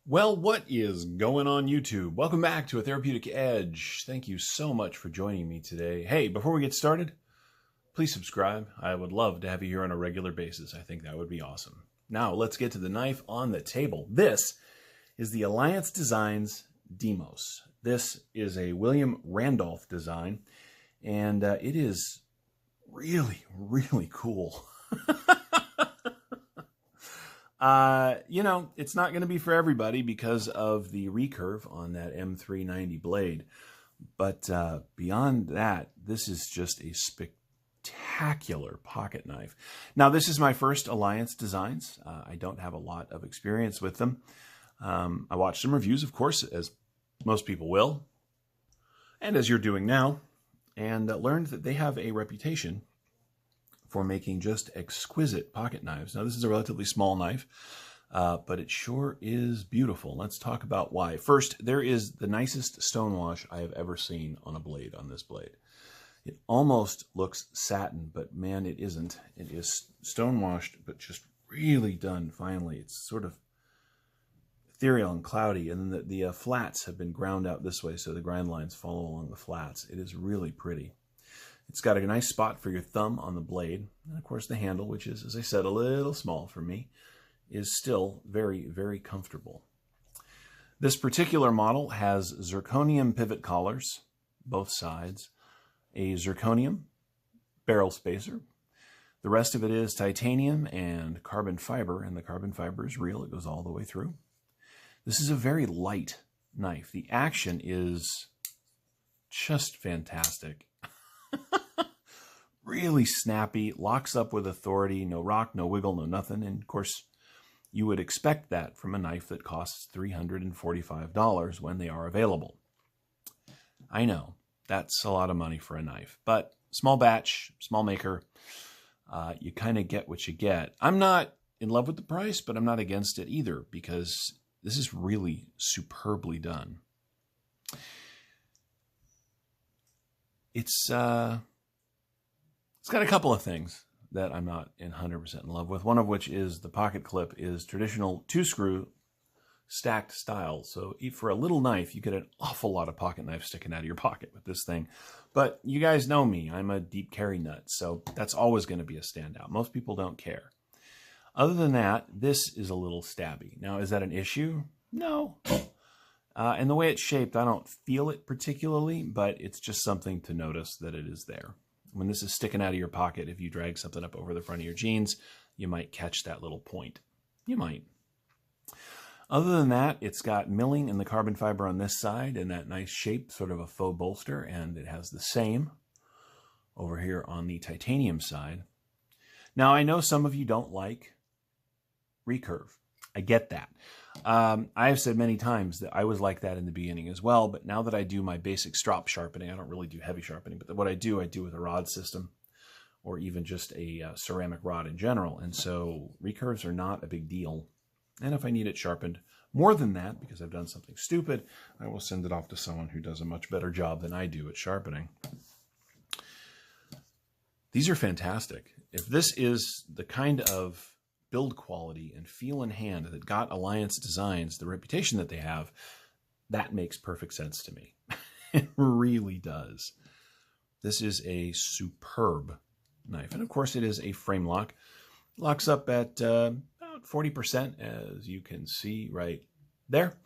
Well, what is going on YouTube? Welcome back to A Therapeutic Edge. Thank you so much for joining me today. Hey, before we get started, please subscribe. I would love to have you here on a regular basis. I think that would be awesome. Now, let's get to the knife on the table. This is the Alliance Designs Deimos. This is a William Randolph design, and it is really, really cool. It's not going to be for everybody because of the recurve on that M390 blade. But beyond that, this is just a spectacular pocket knife. Now, this is my first Alliance designs. I don't have a lot of experience with them. I watched some reviews, of course, as most people will, and as you're doing now, and learned that they have a reputation for making just exquisite pocket knives. Now, this is a relatively small knife, but it sure is beautiful. Let's talk about why. First, there is the nicest stonewash I have ever seen on a blade, on this blade. It almost looks satin, but man, it isn't. It is stonewashed, but just really done finely. It's sort of ethereal and cloudy, and then the flats have been ground out this way, so the grind lines follow along the flats. It is really pretty. It's got a nice spot for your thumb on the blade. And of course the handle, which is, as I said, a little small for me, is still very, very comfortable. This particular model has zirconium pivot collars, both sides, a zirconium barrel spacer. The rest of it is titanium and carbon fiber, and the carbon fiber is real. It goes all the way through. This is a very light knife. The action is just fantastic. Really snappy, locks up with authority, no rock, no wiggle, no nothing. And of course, you would expect that from a knife that costs $345 when they are available. I know, that's a lot of money for a knife, but small batch, small maker, you kind of get what you get. I'm not in love with the price, but I'm not against it either because this is really superbly done. It's got a couple of things that I'm not 100% in love with, one of which is the pocket clip is traditional 2-screw stacked style. So for a little knife, you get an awful lot of pocket knife sticking out of your pocket with this thing. But you guys know me. I'm a deep carry nut, so that's always going to be a standout. Most people don't care. Other than that, this is a little stabby. Now, is that an issue? No. And the way it's shaped, I don't feel it particularly, but it's just something to notice that it is there. When this is sticking out of your pocket, if you drag something up over the front of your jeans, you might catch that little point. You might. Other than that, it's got milling in the carbon fiber on this side and that nice shape, sort of a faux bolster, and it has the same over here on the titanium side. Now, I know some of you don't like recurve. I get that. I have said many times that I was like that in the beginning as well, but now that I do my basic strop sharpening, I don't really do heavy sharpening, but what I do with a rod system or even just a ceramic rod in general. And so recurves are not a big deal. And if I need it sharpened more than that, because I've done something stupid, I will send it off to someone who does a much better job than I do at sharpening. These are fantastic. If this is the kind of build quality and feel in hand that got Alliance Designs the reputation that they have, that makes perfect sense to me. It really does. This is a superb knife. And of course it is a frame lock. Locks up at about 40%, as you can see right there.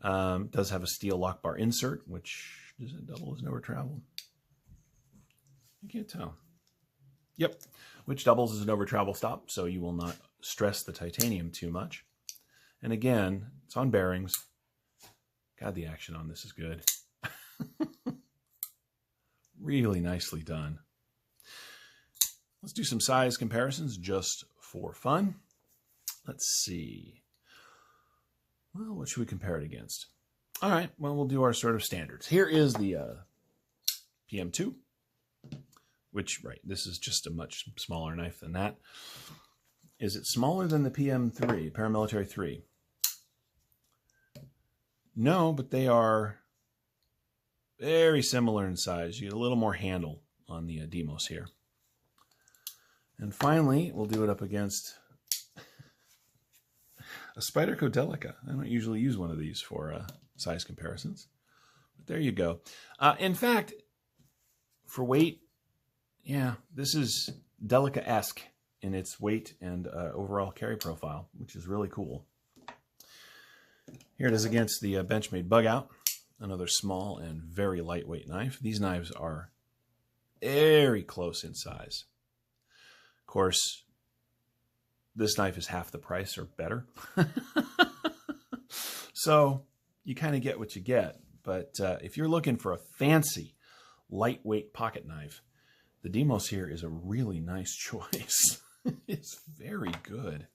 Does have a steel lock bar insert, which does it double as an over travel? I can't tell. Yep, which doubles as an over travel stop, so you will not stress the titanium too much. And again, it's on bearings. God, the action on this is good. Really nicely done. Let's do some size comparisons just for fun. Let's see. Well, what should we compare it against? All right, well, we'll do our sort of standards. Here is the PM2, which, right, this is just a much smaller knife than that. Is it smaller than the PM3, Paramilitary 3? No, but they are very similar in size. You get a little more handle on the Deimos here. And finally, we'll do it up against A Spyderco Delica. I don't usually use one of these for size comparisons. But there you go. In fact, for weight, yeah, this is Delica-esque in its weight and overall carry profile, which is really cool. Here it is against the Benchmade Bug Out. Another small and very lightweight knife. These knives are very close in size. Of course, this knife is half the price or better. So you kind of get what you get. But if you're looking for a fancy, lightweight pocket knife, the Deimos here is a really nice choice. It's very good.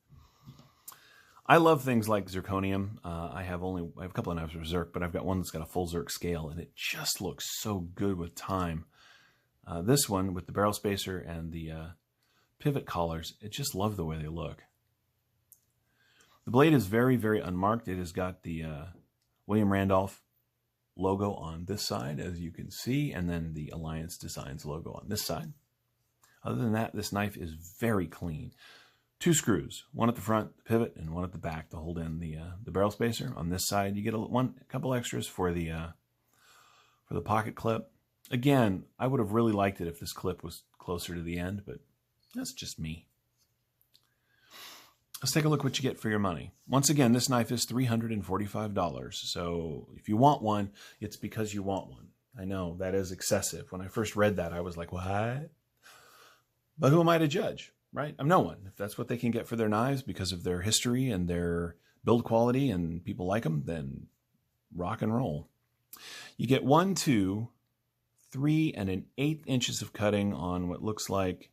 I love things like zirconium. I have a couple of knives for Zirc, but I've got one that's got a full Zirc scale, and it just looks so good with time. This one, with the barrel spacer and the pivot collars, I just love the way they look. The blade is very, very unmarked. It has got the William Randolph logo on this side, as you can see, and then the Alliance Designs logo on this side. Other than that, this knife is very clean. 2 screws, one at the front, the pivot, and one at the back to hold in the barrel spacer. On this side, you get a couple extras for the pocket clip. Again, I would have really liked it if this clip was closer to the end, but that's just me. Let's take a look what you get for your money. Once again, this knife is $345. So if you want one, it's because you want one. I know that is excessive. When I first read that, I was like, what? But who am I to judge? Right? I'm no one. If that's what they can get for their knives because of their history and their build quality and people like them, then rock and roll. You get 1, 2, 3 and 1/8 inches of cutting on what looks like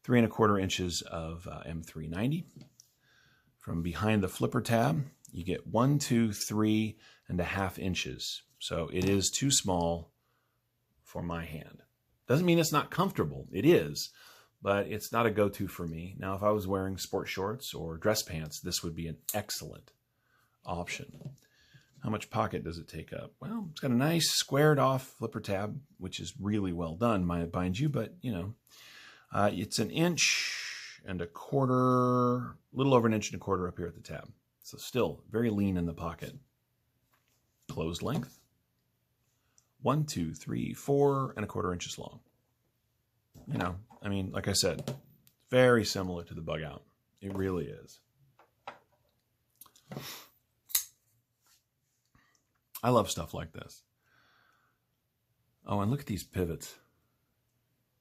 3 1/4 inches of M390. From behind the flipper tab, you get 1, 2, 3 1/2 inches. So it is too small for my hand. Doesn't mean it's not comfortable. It is. But it's not a go-to for me. Now, if I was wearing sport shorts or dress pants, this would be an excellent option. How much pocket does it take up? Well, it's got a nice squared-off flipper tab, which is really well done, mind you, but, you know, it's 1 1/4 inches, a little over 1 1/4 inches up here at the tab. So still very lean in the pocket. Closed length, 1, 2, 3, 4 1/4 inches long. You know, I mean, like I said, very similar to the Bug Out. It really is. I love stuff like this. Oh, and look at these pivots.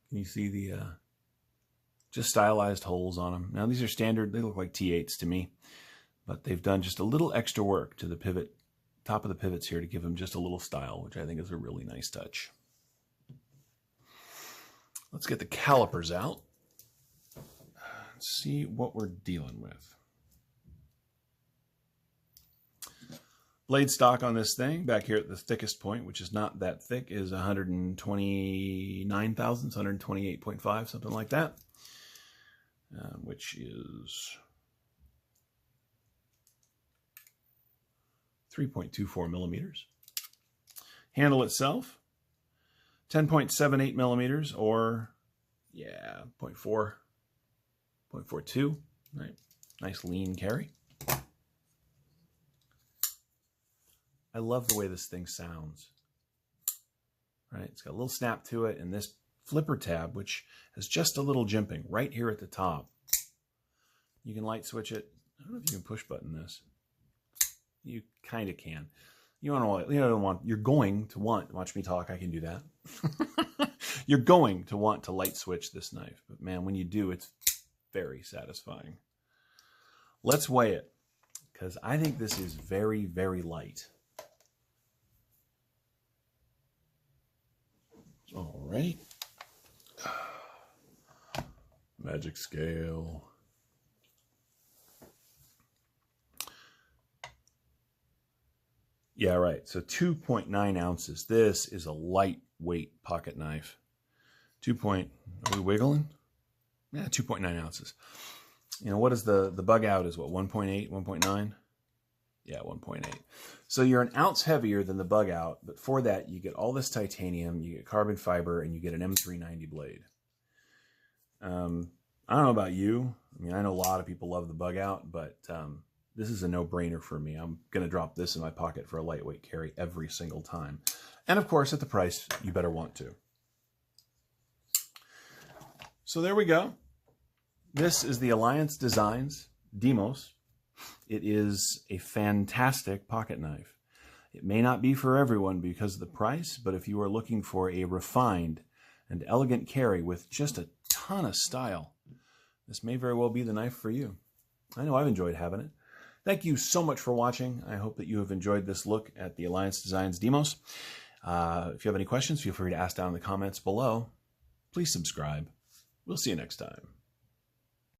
Can you see the just stylized holes on them? Now, these are standard. They look like T8s to me, but they've done just a little extra work to the pivot, top of the pivots here to give them just a little style, which I think is a really nice touch. Let's get the calipers out. See what we're dealing with. Blade stock on this thing, back here at the thickest point, which is not that thick, is 129 thousandths, 128.5, something like that, which is 3.24 millimeters. Handle itself, 10.78 millimeters, or, yeah, 0.42, right? Nice lean carry. I love the way this thing sounds, right? It's got a little snap to it, and this flipper tab, which has just a little jimping right here at the top. You can light switch it. I don't know if you can push button this. You kind of can. You're going to want, watch me talk, I can do that. You're going to want to light switch this knife, but man, when you do, it's very satisfying. Let's weigh it, because I think this is very, very light. All right. Magic scale. Yeah, right. So 2.9 ounces. This is a lightweight pocket knife. Are we wiggling? Yeah, 2.9 ounces. You know, what is the Bug Out is what, 1.8, 1.9? Yeah, 1.8. So you're an ounce heavier than the Bug Out, but for that you get all this titanium, you get carbon fiber, and you get an M390 blade. I don't know about you. I mean, I know a lot of people love the Bug Out, but this is a no-brainer for me. I'm going to drop this in my pocket for a lightweight carry every single time. And of course, at the price you better want to. So there we go. This is the Alliance Designs Deimos. It is a fantastic pocket knife. It may not be for everyone because of the price, but if you are looking for a refined and elegant carry with just a ton of style, this may very well be the knife for you. I know I've enjoyed having it. Thank you so much for watching. I hope that you have enjoyed this look at the Alliance Designs Deimos. If you have any questions, feel free to ask down in the comments below. Please subscribe. We'll see you next time.